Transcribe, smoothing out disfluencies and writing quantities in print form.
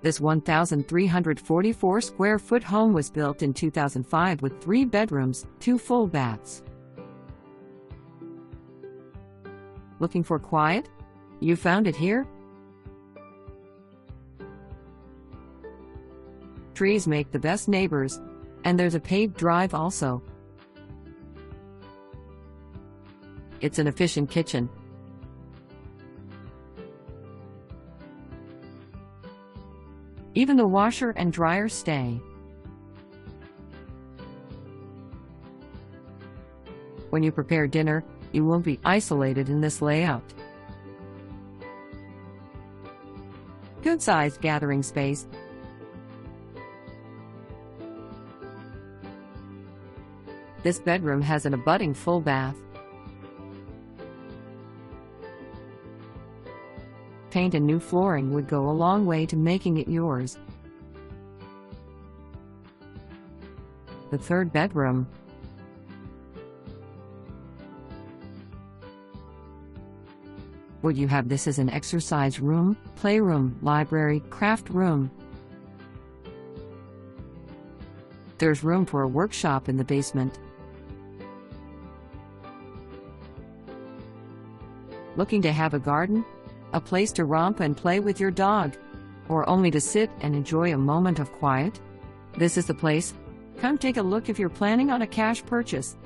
This 1,344 square foot home was built in 2005 with 3 bedrooms, 2 full baths. Looking for quiet? You found it here? Trees make the best neighbors, and there's a paved drive also. It's an efficient kitchen. Even the washer and dryer stay. When you prepare dinner, you won't be isolated in this layout. Good-sized gathering space. This bedroom has an abutting full bath. Paint and new flooring would go a long way to making it yours. The 3rd bedroom. Would you have this as an exercise room, playroom, library, craft room? There's room for a workshop in the basement. Looking to have a garden? A place to romp and play with your dog? Or only to sit and enjoy a moment of quiet? This is the place. Come take a look if you're planning on a cash purchase.